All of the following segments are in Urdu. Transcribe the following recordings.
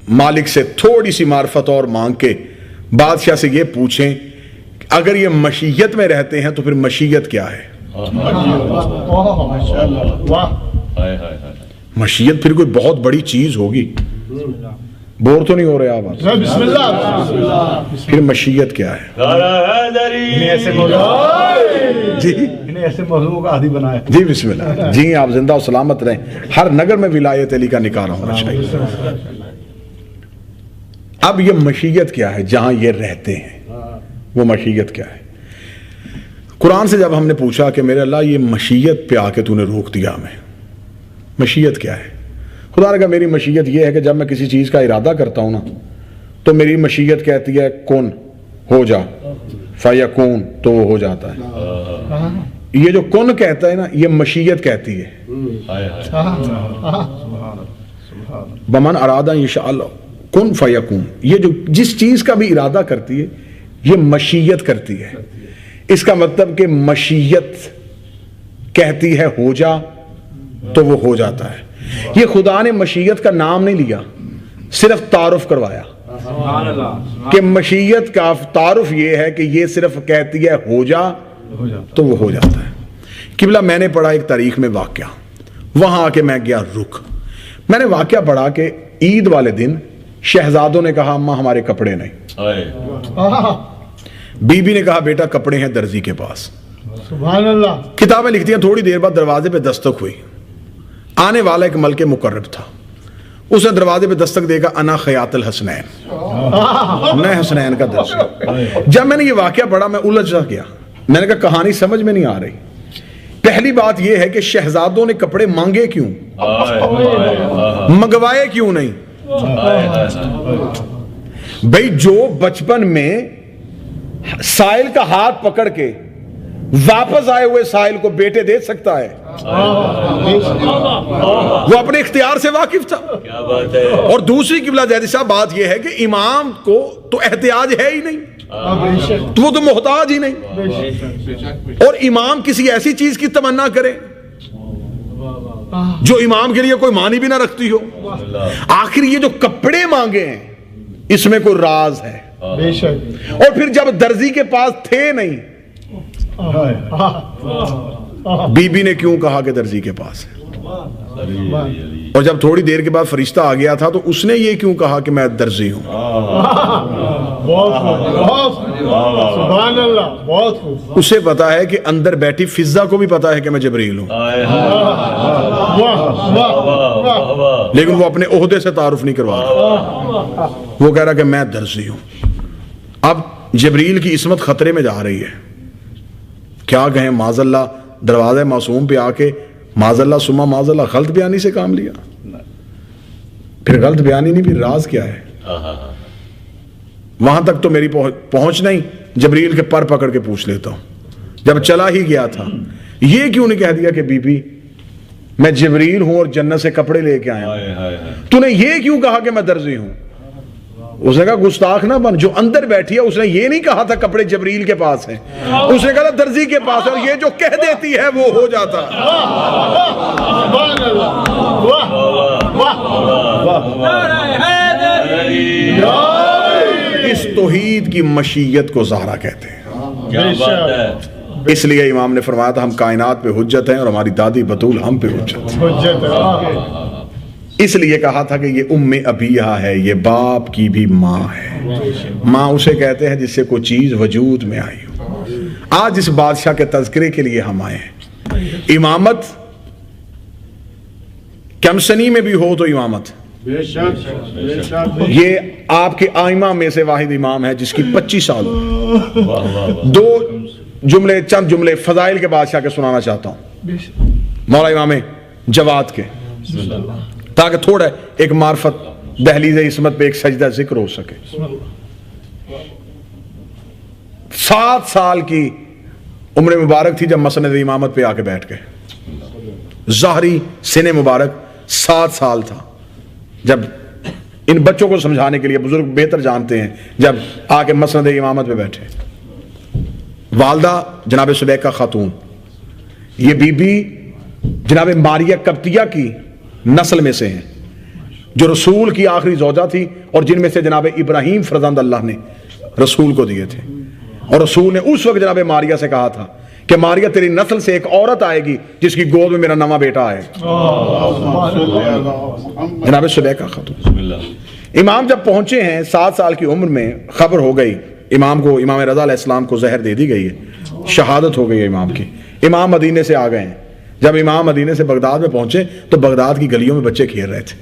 مالک سے تھوڑی سی معرفت اور مانگ کے بادشاہ سے یہ پوچھیں اگر یہ مشیت میں رہتے ہیں تو پھر مشیت کیا ہے؟ مشیت پھر کوئی بہت بڑی چیز ہوگی. بور تو نہیں ہو رہے آپ؟ بسم اللہ. پھر مشیت کیا ہے؟ جی ایسے موضوع کا عادی بنایا. جی بسم اللہ. جی آپ زندہ و سلامت رہیں. ہر نگر میں ولایت علی کا نکارہ ہونا چاہیے. اب یہ مشیت کیا ہے جہاں یہ رہتے ہیں؟ وہ مشیت کیا ہے؟ قرآن سے جب ہم نے پوچھا کہ میرے اللہ یہ مشیت پہ آ کے تو نے روک دیا ہمیں، مشیت کیا ہے؟ خدا نے کہا میری مشیت یہ ہے کہ جب میں کسی چیز کا ارادہ کرتا ہوں نا تو میری مشیت کہتی ہے کن ہو جا، فیکون تو وہ ہو جاتا ہے. یہ جو کن کہتا ہے نا یہ مشیت کہتی ہے. بمن ارادہ انشاءاللہ کن فیکون، یہ جو جس چیز کا بھی ارادہ کرتی ہے یہ مشیت کرتی ہے. اس کا مطلب کہ مشیت کہتی ہے ہو جا تو وہ ہو جاتا ہے. یہ خدا نے مشیت کا نام نہیں لیا، صرف تعارف کروایا کہ مشیت کا تعارف یہ ہے کہ یہ صرف کہتی ہے ہو جا تو وہ ہو جاتا ہے. قبلہ میں نے پڑھا ایک تاریخ میں واقعہ، وہاں آ کے میں گیا رک. میں نے واقعہ پڑھا کہ عید والے دن شہزادوں نے کہا اماں ہمارے کپڑے نہیں. بی بی نے کہا بیٹا کپڑے ہیں درزی کے پاس. سبحان اللہ. کتابیں لکھتی ہیں تھوڑی دیر بعد دروازے پہ دستک ہوئی. آنے والا ایک ملک مقرب تھا. اس نے دروازے پہ دستک دے گا انا خیاط الحسنین، میں حسنین کا درزی. جب میں نے یہ واقعہ پڑھا میں الجھ جا گیا. میں نے کہا کہانی سمجھ میں نہیں آ رہی. پہلی بات یہ ہے کہ شہزادوں نے کپڑے مانگے کیوں، منگوائے کیوں نہیں؟ بھئی جو بچپن میں سائل کا ہاتھ پکڑ کے واپس آئے ہوئے سائل کو بیٹے دے سکتا ہے، وہ اپنے اختیار سے واقف تھا. اور دوسری قبلہ زیدی صاحب بات یہ ہے کہ امام کو تو احتیاج ہے ہی نہیں، تو وہ تو محتاج ہی نہیں. اور امام کسی ایسی چیز کی تمنا کرے جو امام کے لیے کوئی معنی بھی نہ رکھتی ہو. آخر یہ جو کپڑے مانگے ہیں اس میں کوئی راز ہے. اور پھر جب درزی کے پاس تھے نہیں، بی بی نے کیوں کہا کہ درزی کے پاس ہے؟ اور جب تھوڑی دیر کے بعد فرشتہ آ گیا تھا تو اس نے یہ کیوں کہا کہ میں درزی ہوں؟ سبحان اللہ. بہت خوب. اسے پتا ہے کہ اندر بیٹھی فضا کو بھی پتا ہے کہ میں جبریل ہوں، لیکن وہ اپنے عہدے سے تعارف نہیں کروا رہا. وہ کہہ رہا کہ میں درزی ہوں. اب جبریل کی عصمت خطرے میں جا رہی ہے. کیا کہیں معاذ اللہ دروازے معصوم پہ آ کے معاذ اللہ سما معاذ اللہ غلط بیانی سے کام لیا. پھر غلط بیانی نہیں، پھر راز کیا ہے؟ وہاں تک تو میری پہنچ نہیں. جبریل کے پر پکڑ کے پوچھ لیتا ہوں. جب چلا ہی گیا تھا یہ کیوں نہیں کہہ دیا کہ بی بی میں جبریل ہوں اور جنت سے کپڑے لے کے آیا ہوں؟ تو نے یہ کیوں کہا کہ میں درزی ہوں؟ اس نے کہا گستاخ نہ بن، جو اندر بیٹھی ہے اس نے یہ نہیں کہا تھا کپڑے جبریل کے پاس ہیں، اس نے کہا تھا درزی کے پاس ہے، اور یہ جو کہہ دیتی ہے وہ ہو جاتا ہے. اس توحید کی مشیت کو زہرا کہتے ہیں. اس لیے امام نے فرمایا تھا ہم کائنات پہ حجت ہیں اور ہماری دادی بطول ہم پہ حجت ہے. اس لیے کہا تھا کہ یہ ام ابیہ ہے، یہ باپ کی بھی ماں ہے. ماں اسے کہتے ہیں جس سے کوئی چیز وجود میں آئی ہو. آج اس بادشاہ کے تذکرے کے لیے ہم آئے ہیں. امامت کمسنی میں بھی ہو تو امامت، یہ آپ کے آئمہ میں سے واحد امام ہے جس کی 25 سال. دو جملے چند جملے فضائل کے بادشاہ کے سنانا چاہتا ہوں، مولا امام جواد کے، تاکہ تھوڑا ایک معرفت دہلیز عصمت پہ ایک سجدہ ذکر ہو سکے. 7 سال کی عمر مبارک تھی جب مسند امامت پہ آ کے بیٹھ گئے. ظاہری سن مبارک 7 سال تھا. جب ان بچوں کو سمجھانے کے لیے بزرگ بہتر جانتے ہیں، جب آ کے مسند امامت پہ بیٹھے، والدہ جناب سلیقہ خاتون، یہ بی بی جناب ماریہ قبطیہ کی نسل میں سے ہیں. جو رسول کی آخری زوجہ تھی اور جن میں سے جناب ابراہیم فرزند اللہ نے رسول کو دیے تھے. اور رسول نے اس وقت جناب ماریہ سے کہا تھا کہ ماریہ تیری نسل سے ایک عورت آئے گی جس کی گود میں میرا نواں بیٹا آئے گا. جناب سلیقہ خاتون. امام جب پہنچے ہیں 7 سال کی عمر میں خبر ہو گئی امام کو، امام رضا علیہ السلام کو زہر دے دی گئی ہے، شہادت ہو گئی ہے امام کی. امام مدینے سے آ گئے ہیں. جب امام مدینے سے بغداد میں پہنچے تو بغداد کی گلیوں میں بچے کھیل رہے تھے.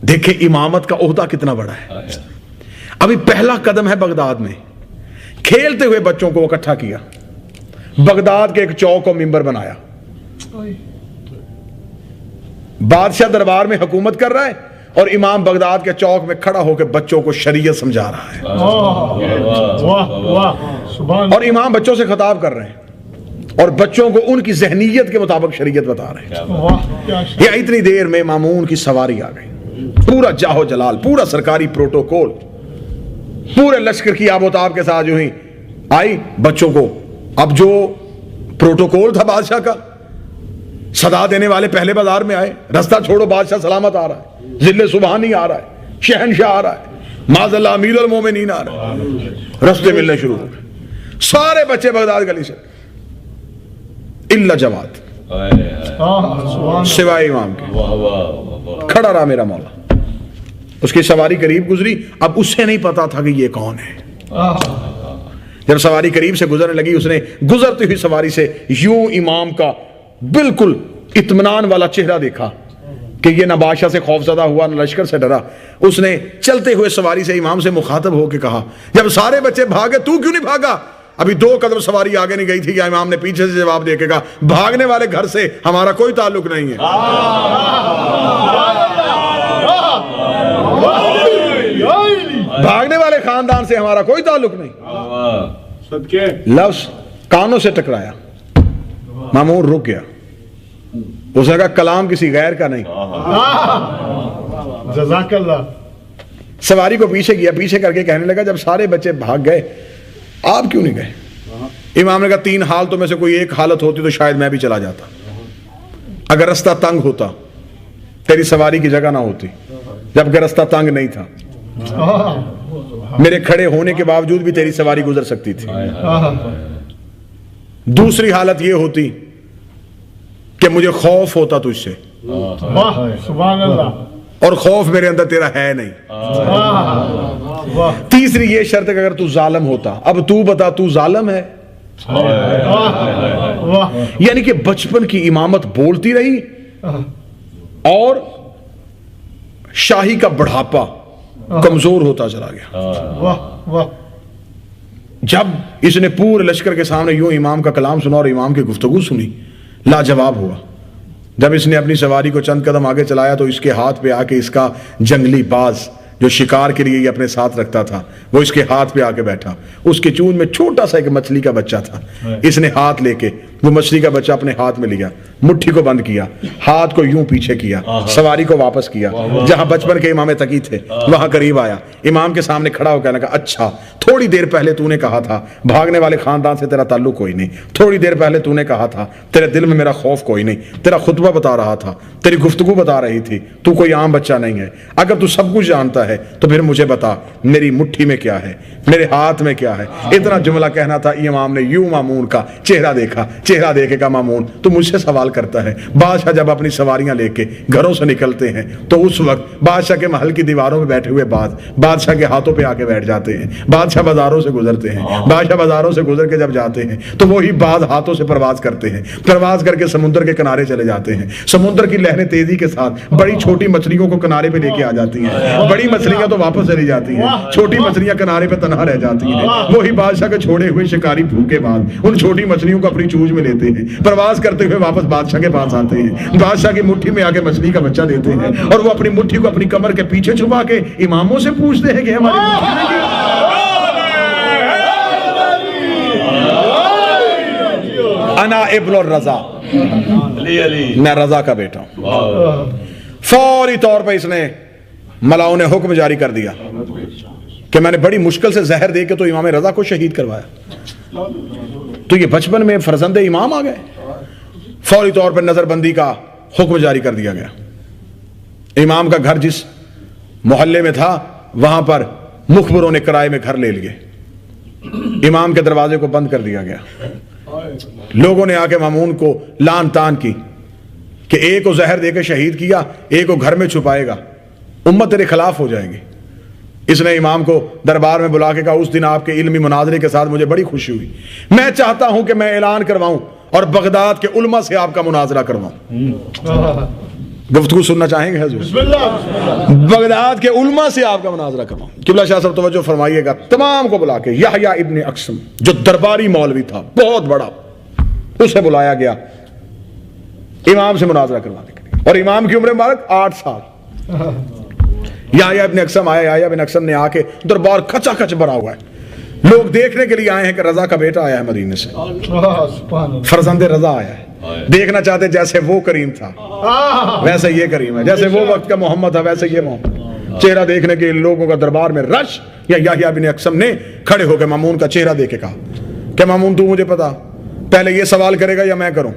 دیکھیں امامت کا عہدہ کتنا بڑا ہے. ابھی پہلا قدم ہے بغداد میں. کھیلتے ہوئے بچوں کو اکٹھا کیا، بغداد کے ایک چوک کو منبر بنایا. بادشاہ دربار میں حکومت کر رہا ہے اور امام بغداد کے چوک میں کھڑا ہو کے بچوں کو شریعت سمجھا رہا ہے. واہ واہ سبحان. اور امام بچوں سے خطاب کر رہے ہیں اور بچوں کو ان کی ذہنیت کے مطابق شریعت بتا رہے ہیں. واہ کیا شان. یا اتنی دیر میں مامون کی سواری آ گئی، پورا جاہو جلال، پورا سرکاری پروٹوکول، پورے لشکر کی آب و تاب کے ساتھ جو ہی آئی بچوں کو. اب جو پروٹوکول تھا بادشاہ کا، صدا دینے والے پہلے بازار میں آئے، رستہ چھوڑو بادشاہ سلامت آ رہا ہے، ذل سبحانی آ رہا ہے، شہنشاہ آ رہا ہے، معاذ اللہ امیر المومنین آ رہا ہے. رستے ملنے شروع ہو گئے. سارے بچے بغداد گلی سے الا جواد سبحان. سوائے امام کے. کھڑا رہا میرا مولا. اس کی سواری قریب گزری. اب اس سے نہیں پتا تھا کہ یہ کون ہے. جب سواری قریب سے گزرنے لگی اس نے گزرتی ہوئی سواری سے یوں امام کا بالکل اطمینان والا چہرہ دیکھا کہ یہ نہ بادشاہ سے خوف زدہ ہوا نہ لشکر سے ڈرا. اس نے چلتے ہوئے سواری سے امام سے مخاطب ہو کے کہا، جب سارے بچے بھاگے تو کیوں نہیں بھاگا؟ ابھی 2 قدم سواری آگے نہیں گئی تھی کہ امام نے پیچھے سے جواب دے کے کہا، بھاگنے والے گھر سے ہمارا کوئی تعلق نہیں ہے. بھاگنے والے خاندان سے ہمارا کوئی تعلق نہیں. لفظ کانوں سے ٹکرایا. مامون رک گیا. اس نے کہا کلام کسی غیر کا نہیں. جزاک اللہ. سواری کو پیچھے کیا، پیچھے کر کے کہنے لگا، جب سارے بچے بھاگ گئے آپ کیوں نہیں گئے؟ امام نے کہا 3 حالتوں میں سے کوئی ایک حالت ہوتی تو شاید میں بھی چلا جاتا. اگر رستہ تنگ ہوتا، تیری سواری کی جگہ نہ ہوتی، جبکہ رستہ تنگ نہیں تھا، میرے کھڑے ہونے کے باوجود بھی تیری سواری گزر سکتی تھی. دوسری حالت یہ ہوتی کہ مجھے خوف ہوتا تجھ سے، واہ سبحان اللہ. اور خوف میرے اندر تیرا ہے نہیں. واہ تیسری یہ شرط کہ اگر تو ظالم ہوتا. اب تو بتا تو ظالم ہے؟ واہ. یعنی کہ بچپن کی امامت بولتی رہی اور شاہی کا بڑھاپا کمزور ہوتا چلا گیا. واہ واہ. جب اس نے پورے لشکر کے سامنے یوں امام کا کلام سنا اور امام کی گفتگو سنی، لاجواب ہوا. جب اس نے اپنی سواری کو چند قدم آگے چلایا تو اس کے ہاتھ پہ آ کے اس کا جنگلی باز جو شکار کے لیے یہ اپنے ساتھ رکھتا تھا وہ اس کے ہاتھ پہ آ کے بیٹھا. اس کے چون میں چھوٹا سا ایک مچھلی کا بچہ تھا. اس نے ہاتھ لے کے وہ مچھلی کا بچہ اپنے ہاتھ میں لیا، مٹھی کو بند کیا، ہاتھ کو یوں پیچھے کیا، سواری کو واپس کیا. جہاں بچپن کے امام تقی تھے وہاں قریب آیا، امام کے سامنے کھڑا ہو کہنے لگا، اچھا تھوڑی دیر پہلے تو نے کہا تھا بھاگنے والے خاندان سے تیرا تعلق کوئی نہیں، تھوڑی دیر پہلے تو نے کہا تھا تیرے دل میں میرا خوف کوئی نہیں، تیرا خطبہ بتا رہا تھا، تیری گفتگو بتا رہی تھی، تو کوئی عام بچہ نہیں ہے. اگر تو سب کچھ جانتا ہے تو پھر مجھے بتا میری مٹھی میں کیا ہے، میرے ہاتھ میں کیا ہے. اتنا جملہ کہنا تھا، امام نے یوں مامون کا چہرہ دیکھا، چہرہ دیکھے کا مامون تو مجھ سے سوال کرتا ہے. بادشاہ جب اپنی سواریاں لے کے گھروں سے نکلتے ہیں تو اس وقت بادشاہ کے محل کی دیواروں میں بیٹھے ہوئے بادشاہ کے ہاتھوں پہ آ کے بیٹھ جاتے ہیں. بادشاہ بازاروں سے گزرتے ہیں، بادشاہ بازاروں سے گزر کے جب جاتے ہیں تو وہی باز ہاتھوں سے پرواز کرتے ہیں، پرواز کر کے سمندر کے کنارے چلے جاتے ہیں. سمندر کی لہریں تیزی کے ساتھ بڑی چھوٹی مچھلیوں کو کنارے پہ لے کے آ جاتی ہیں. بڑی مچھلیاں تو واپس چلی جاتی ہیں، چھوٹی مچھلیاں کنارے پہ تنہا رہ جاتی ہیں. وہی بادشاہ کے چھوڑے ہوئے شکاری بھوکے بعد ان چھوٹی مچھلیوں کو اپنی چونچ میں لیتے ہیں، پرواز کرتے ہوئے واپس بادشاہ کے پاس آتے ہیں، بادشاہ کی مٹھی میں آ کے مچھلی کا بچہ دیتے ہیں اور وہ اپنی مٹھی کو اپنی کمر کے پیچھے چھپا کے اماموں سے پوچھتے ہیں کہ ہماری مٹھی میں کیا؟ انا ابن الرضا، میں رضا کا بیٹا ہوں. فوری طور پہ اس نے ملاؤں نے حکم جاری کر دیا کہ میں نے بڑی مشکل سے زہر دے کے تو امام رضا کو شہید کروایا، تو یہ بچپن میں فرزند امام آ گئے. فوری طور پر نظر بندی کا حکم جاری کر دیا گیا. امام کا گھر جس محلے میں تھا وہاں پر مخبروں نے کرائے میں گھر لے لیے، امام کے دروازے کو بند کر دیا گیا، لوگوں نے آ کے مامون کو لان تان کی کہ ایک کو زہر دے کے شہید کیا، ایک کو گھر میں چھپائے گا، امت تیرے خلاف ہو جائے گی۔ اس نے امام کو دربار میں بلا کے کہا اس دن آپ کے علمی مناظرے کے ساتھ مجھے بڑی خوشی ہوئی، میں چاہتا ہوں کہ میں اعلان کرواؤں اور بغداد کے علماء سے آپ کا مناظرہ کرواؤں۔ گفتگو سننا چاہیں گے حضور؟ بسم اللہ۔ بغداد کے علماء سے آپ کا مناظرہ کرواؤں۔ قبلہ شاہ صاحب توجہ فرمائیے گا، تمام کو بلا کے یحییٰ ابن اقسم جو درباری مولوی تھا بہت بڑا، اسے بلایا گیا امام سے مناظرہ کروانے کے لیے، اور امام کی عمر مبارک 8 سال۔ یحییٰ ابن اقسم آیا، یحییٰ ابن اقسم نے آ کے دربار کھچا کھچ بھرا ہوا ہے، لوگ دیکھنے کے لیے آئے ہیں کہ رضا کا بیٹا آیا ہے مدینے سے، فرزند رضا آیا ہے، دیکھنا چاہتے جیسے وہ کریم تھا ویسے یہ کریم ہے، جیسے وہ وقت کا محمد تھا ویسے یہ محمد۔ چہرہ دیکھنے کے لوگوں کا دربار میں رش، یا یحییٰ ابن اقسم نے کھڑے ہو کے مامون کا چہرہ دیکھ کے کہا کہ مامون تو مجھے پتا پہلے یہ سوال کرے گا یا میں کروں؟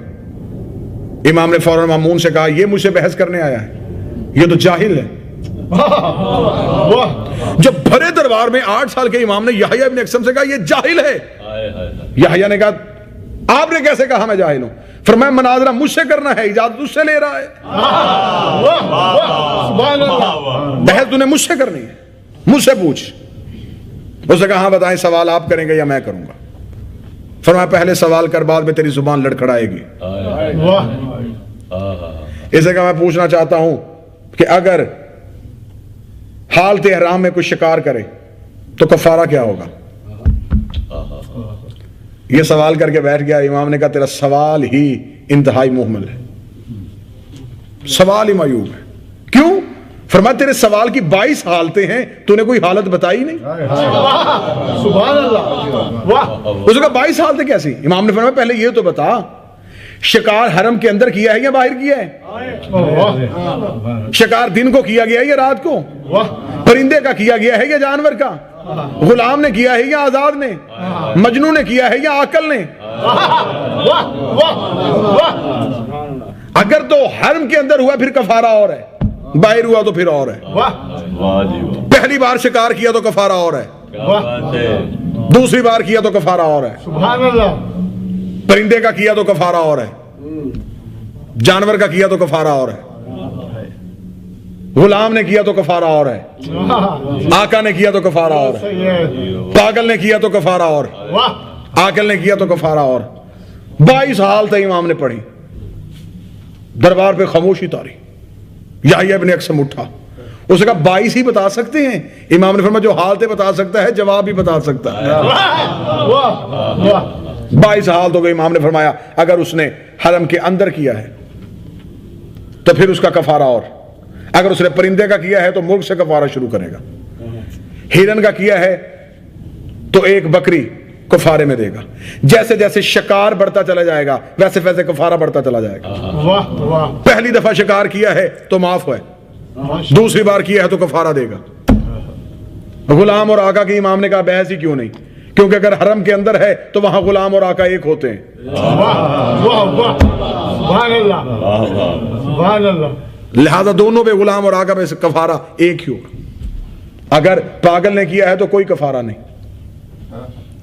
امام نے فوراً مامون سے کہا یہ مجھ سے بحث کرنے آیا ہے، یہ تو جاہل ہے۔ جب بھرے دربار میں 8 سال کے امام نے یحییٰ ابن اقسم سے کہا یہ جاہل ہے، یحییٰ نے کہا آپ نے کیسے کہا میں جاہل ہوں؟ فرمایا مناظرہ مجھ سے کرنا ہے، اجازت اس سے لے رہا ہے، بحث تو نے مجھ سے کرنی ہے، مجھ سے پوچھ۔ اس نے کہا ہاں بتائیں سوال آپ کریں گے یا میں کروں گا؟ فرمایا پہلے سوال کر بعد میں تیری زبان لڑکھڑائے گی۔ اسے کہا میں پوچھنا چاہتا ہوں کہ اگر حالت احرام میں کوئی شکار کرے تو کفارہ کیا ہوگا؟ یہ سوال کر کے بیٹھ گیا۔ امام نے کہا تیرا سوال ہی انتہائی محمل ہے، سوال ہی معیوب ہے۔ کیوں؟ فرمایا تیرے سوال کی 22 حالتیں ہیں، تو نے کوئی حالت بتائی نہیں۔ سبحان اللہ، واہ۔ اس نے کہا 22 حالتیں کیسی؟ امام نے فرمایا پہلے یہ تو بتا شکار حرم کے اندر کیا ہے یا باہر کیا ہے؟ شکار دن کو کیا گیا ہے یا رات کو؟ پرندے کا کیا گیا ہے یا جانور کا؟ غلام نے کیا ہے یا آزاد نے؟ مجنون نے کیا ہے یا عاقل نے؟ اگر تو حرم کے اندر ہوا پھر کفارہ اور ہے، باہر ہوا تو پھر اور ہے۔ پہلی بار شکار کیا تو کفارہ اور ہے، دوسری بار کیا تو کفارہ اور ہے، سبحان اللہ۔ پرندے کا کیا تو کفارہ اور ہے، جانور کا کیا تو کفارہ اور ہے، غلام نے کیا تو کفارہ اور ہے، آقا نے کیا تو کفارہ اور ہے، پاگل نے کیا تو کفارہ اور، عاقل نے کیا تو کفارہ اور۔ 22 حالت امام نے پڑھی، دربار پہ خاموشی تاری۔ یحییٰ ابن اقسم اٹھا، اس نے کہا 22 ہی بتا سکتے ہیں؟ امام نے فرمایا جو حالتیں بتا سکتا ہے جواب بھی بتا سکتا ہے۔ 22 حالت ہو گئی۔ امام نے فرمایا اگر اس نے حرم کے اندر کیا ہے تو پھر اس کا کفارہ اور، اگر اس نے پرندے کا کیا ہے تو مرغ سے کفارہ شروع کرے گا، ہرن کا کیا ہے تو ایک بکری کفارے میں دے گا، جیسے جیسے شکار بڑھتا چلا جائے گا ویسے ویسے کفارہ بڑھتا چلا جائے گا۔ پہلی دفعہ شکار کیا ہے تو معاف ہے، دوسری بار کیا ہے تو کفارہ دے گا۔ غلام اور آقا کی امام نے کہا بحث ہی کیوں نہیں، کیونکہ اگر حرم کے اندر ہے تو وہاں غلام اور آقا ایک ہوتے ہیں۔ لہذا دونوں پہ غلام اور آقا پہ کفارہ ایک ہی ہوگا۔ اگر پاگل نے کیا ہے تو کوئی کفارہ نہیں،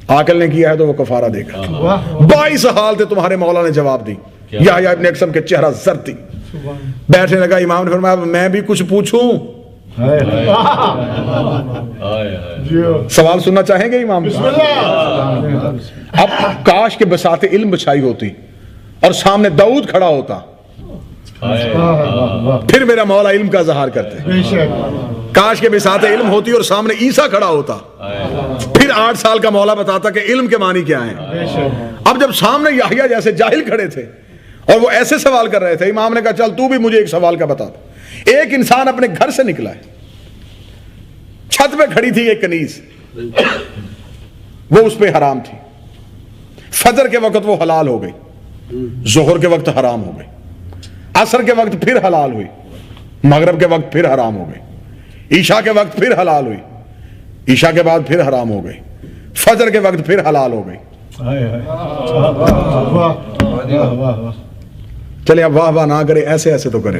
عاقل نے کیا ہے تو وہ کفارہ دے گا۔ 22 حالتیں تمہارے مولا نے جواب دی۔ یحییٰ ابن اقسم کے چہرہ زرد تھی، بیٹھنے لگا۔ امام نے فرمایا میں بھی کچھ پوچھوں؟ سوال سننا چاہیں گے امام؟ اب کاش کے بساط علم بچھائی ہوتی اور سامنے داؤد کھڑا ہوتا، پھر میرا مولا علم کا اظہار کرتے۔ کاش کے بساط علم ہوتی اور سامنے عیسیٰ کھڑا ہوتا، پھر 8 سال کا مولا بتاتا کہ علم کے معنی کیا ہیں۔ اب جب سامنے یحییٰ جیسے جاہل کھڑے تھے اور وہ ایسے سوال کر رہے تھے، امام نے کہا چل تو بھی مجھے ایک سوال کا بتا دو۔ ایک انسان اپنے گھر سے نکلا ہے، چھت پہ کھڑی تھی ایک کنیز، وہ اس پہ حرام تھی، فجر کے وقت وہ حلال ہو گئی، ظہر کے وقت حرام ہو گئی، عصر کے وقت پھر حلال ہوئی، مغرب کے وقت پھر حرام ہو گئی، عشاء کے وقت پھر حلال ہوئی، عشاء کے بعد پھر حرام ہو گئی، فجر کے وقت پھر حلال ہو گئی۔ چلے اب واہ واہ نہ کرے، ایسے ایسے تو کرے۔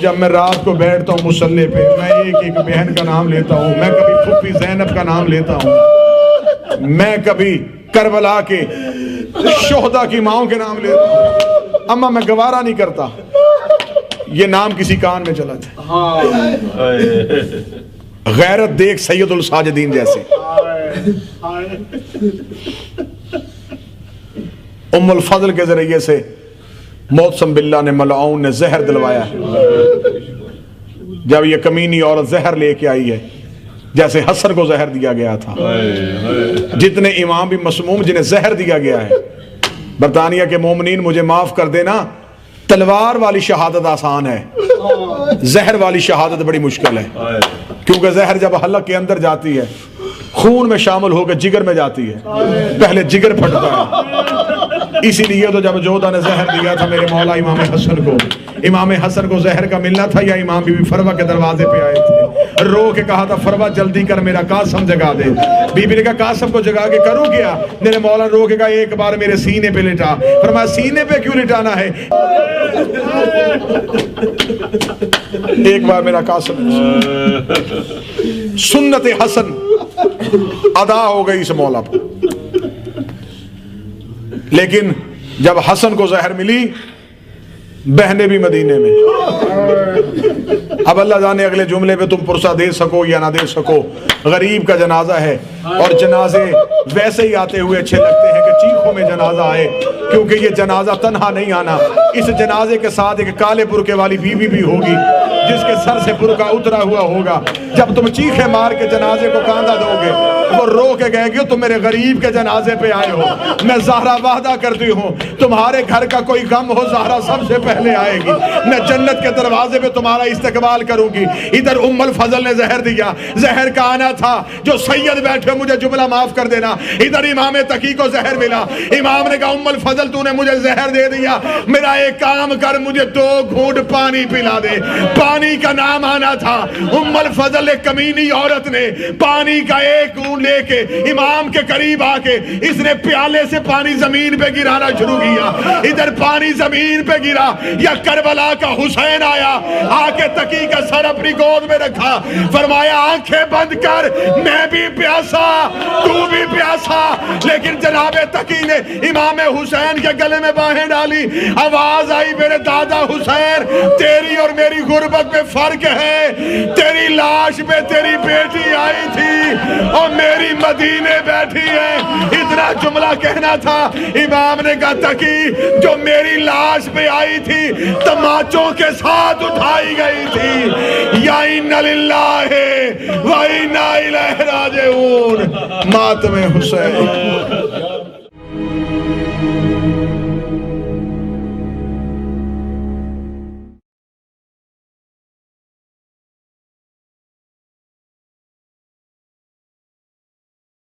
جب میں رات کو بیٹھتا ہوں مصلی پہ میں ایک ایک بہن کا نام لیتا ہوں، میں کبھی پھوپھی زینب کا نام لیتا ہوں، میں کبھی کربلا کے شہداء کی ماؤں کے نام لیتا ہوں۔ اما میں گوارا نہیں کرتا یہ نام کسی کان میں چلا جائے۔ غیرت دیکھ سید الساجدین جیسے۔ ام الفضل کے ذریعے سے موسم باللہ نے ملعون نے زہر دلوایا ہے۔ جب یہ کمینی عورت زہر لے کے آئی ہے جیسے حسن کو زہر دیا گیا تھا، جتنے امام بھی مسموم جنہیں زہر دیا گیا ہے، برطانیہ کے مومنین مجھے معاف کر دینا، تلوار والی شہادت آسان ہے، زہر والی شہادت بڑی مشکل ہے، کیونکہ زہر جب حلق کے اندر جاتی ہے خون میں شامل ہو کے جگر میں جاتی ہے، پہلے جگر پھٹتا ہے۔ اسی لیے تو جب جودہ نے زہر دیا تھا میرے مولا امام حسن کو، امام حسن کو زہر کا ملنا تھا یا امام بی بی فروہ کے دروازے پہ آئے تھے، رو کے کہا تھا فروہ جلدی کر میرا قاسم جگا دے۔ بی بی نے کہا قاسم کو جگا کے کروں کیا؟ میرے مولا رو کے کہا ایک بار میرے سینے پہ لٹا۔ فرمایا سینے پہ کیوں لٹانا ہے؟ ایک بار میرا قاسم۔ سنت حسن ادا ہو گئی اس مولا پر، لیکن جب حسن کو زہر ملی بہنے بھی مدینے میں، اب اللہ جانے اگلے جملے پہ تم پرسہ دے سکو یا نہ دے سکو، غریب کا جنازہ ہے اور جنازے ویسے ہی آتے ہوئے اچھے لگتے ہیں کہ چیخوں میں جنازہ آئے، کیونکہ یہ جنازہ تنہا نہیں آنا، اس جنازے کے ساتھ ایک کالے برقعے والی بیوی بھی ہوگی جس کے سر سے برقعہ اترا ہوا ہوگا۔ جب تم چیخے مار کے جنازے کو کاندھا دو گے وہ رو کے گئے گی تم میرے غریب کے جنازے پہ آئے ہو، میں زہرا وعدہ کرتی ہوں تمہارے گھر کا کوئی غم ہو زہرا سب سے پہلے آئے گی، میں جنت کے دروازے پہ تمہارا استقبال کروں گی۔ ادھر ام الفضل نے زہر دیا، زہر کا آنا تھا، جو سید بیٹھے مجھے جملہ معاف کر دینا، ادھر امام تقی کو زہر ملا، امام نے کہا ام الفضل تو نے مجھے زہر دے دیا، میرا ایک کام کر مجھے 2 گھونٹ پانی پلا دے، پانی کا نام آنا تھا۔ ام الفضل ایک کمینی عورت نے پانی کا ایک گھونٹ لے کے امام کے قریب آ کے اس نے پیالے سے پانی زمین پہ گرانا شروع کیا، ادھر پانی زمین پہ گرا، یا کربلا کا حسین آیا آ کے تقی کا سر اپنی گود میں رکھا، فرمایا آنکھیں بند کر میں بھی پیاسا تو بھی پیاسا، لیکن جناب تقی نے امام حسین کے گلے میں باہیں ڈالی، آواز آئی میرے دادا حسین تیری اور میری غربت میں فرق ہے، تیری لاش میں تیری بیٹی آئی تھی اور میری مدینے بیٹھی ہے، اتنا جملہ کہنا تھا۔ امام نے کہا تقی جو میری لاش پہ آئی تھی تماچوں کے ساتھ اٹھائی گئی تھی، یا اِنَّ لِلَّهِ وَإِنَّا إِلَيْهِ رَاجِعُونَ، ماتم حسین۔